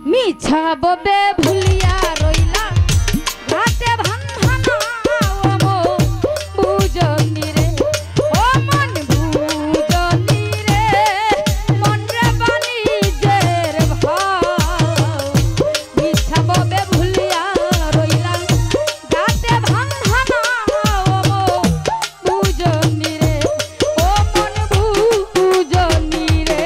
মিছা ববে ভুলিয়া রইলা ঘাটে ভান্ধানা ও মন বুঝনি রে ও মন বুঝনি রে মন রে বাণিজ্যের ভাব মিছা ববে ভুলিয়া রইলা ঘাটে ভান্ধানা ও মন বুঝনি রে ও মন বুঝনি রে।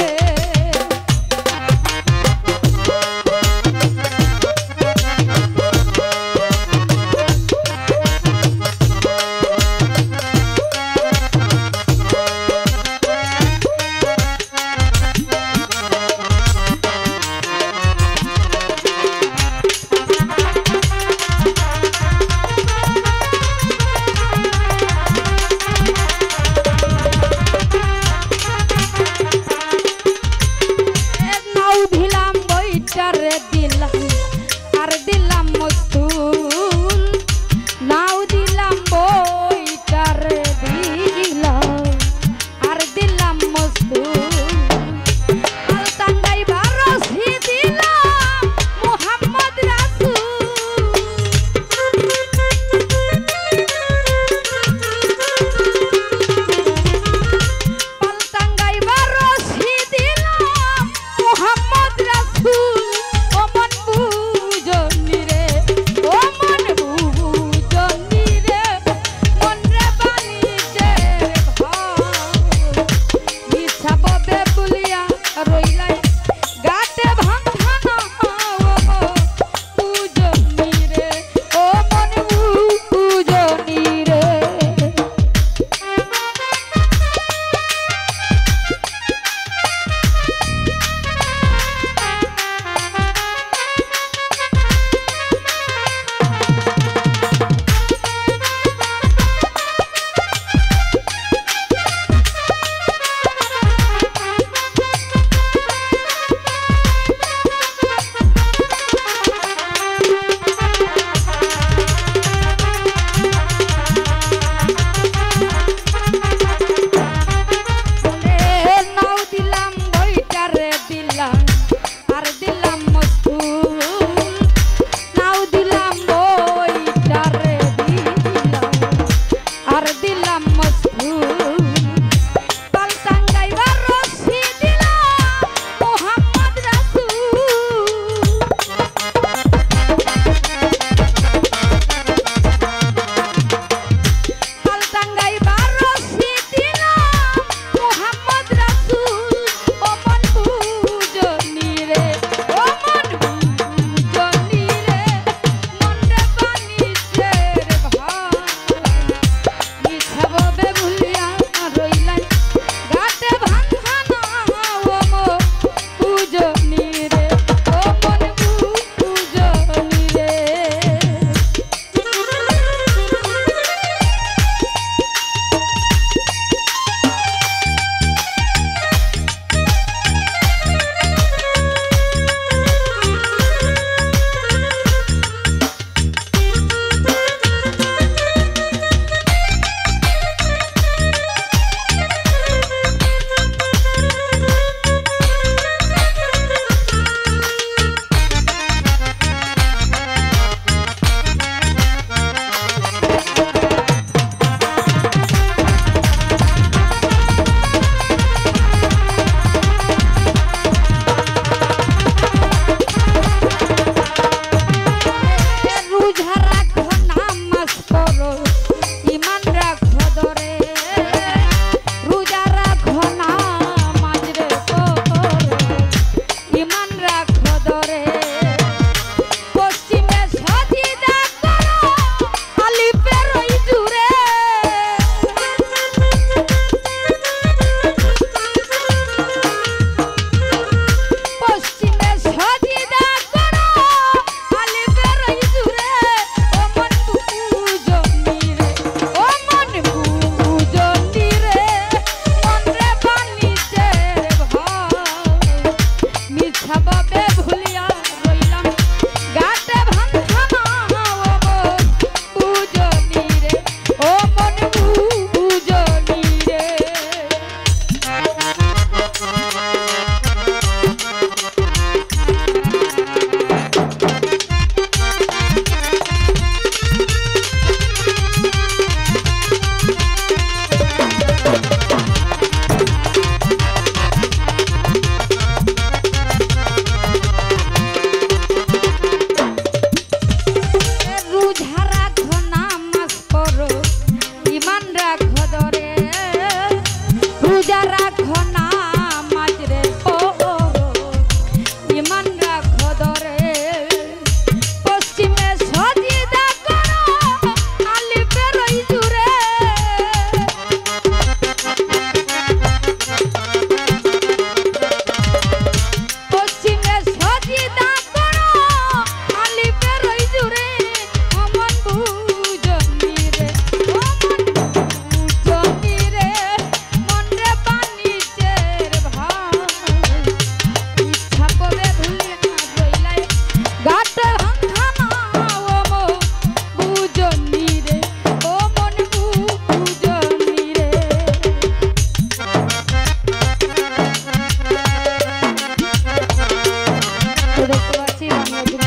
তো দেখতে পাচ্ছি আমি একজন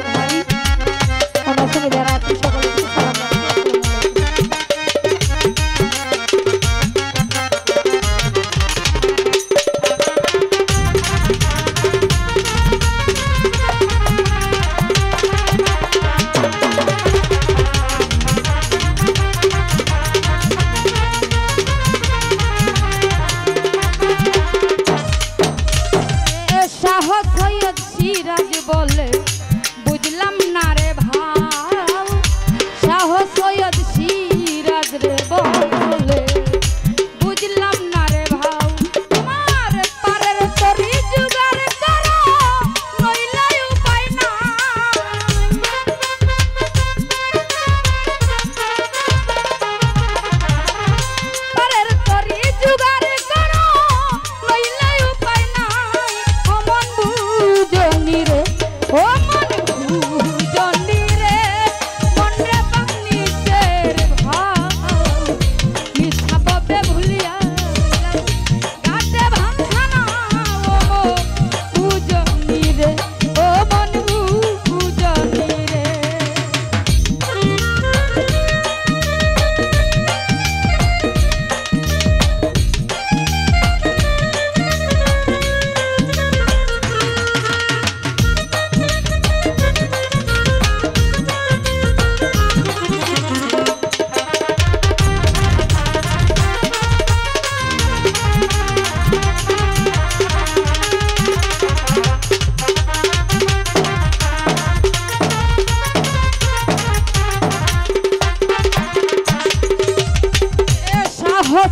ভাই আমার সঙ্গে যারা আছে সকলকে সালাম সিরাজ বলে বুঝলাম না রে ভাই সাহস সৈয়দ সিরাজ রে বলে বুঝলাম না রে ভাই তোমার পারের তরি জুগার করো নইলে উপায় না পারের তরি জুগার করো নইলে উপায় না অমন বুঝনি রে ও মন বুঝনি রে মন রে পানি শের ভাই মিছা ববে ভুলিয়া গাতে ভাঙানা ও বুঝনি রে ও মন বুঝনি রে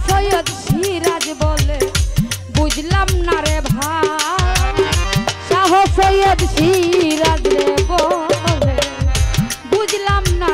সৈয়দ সিরাজ বলে বুঝলাম না রে ভাই সাহস সৈয়দ সিরাজ রে বলে বুঝলাম না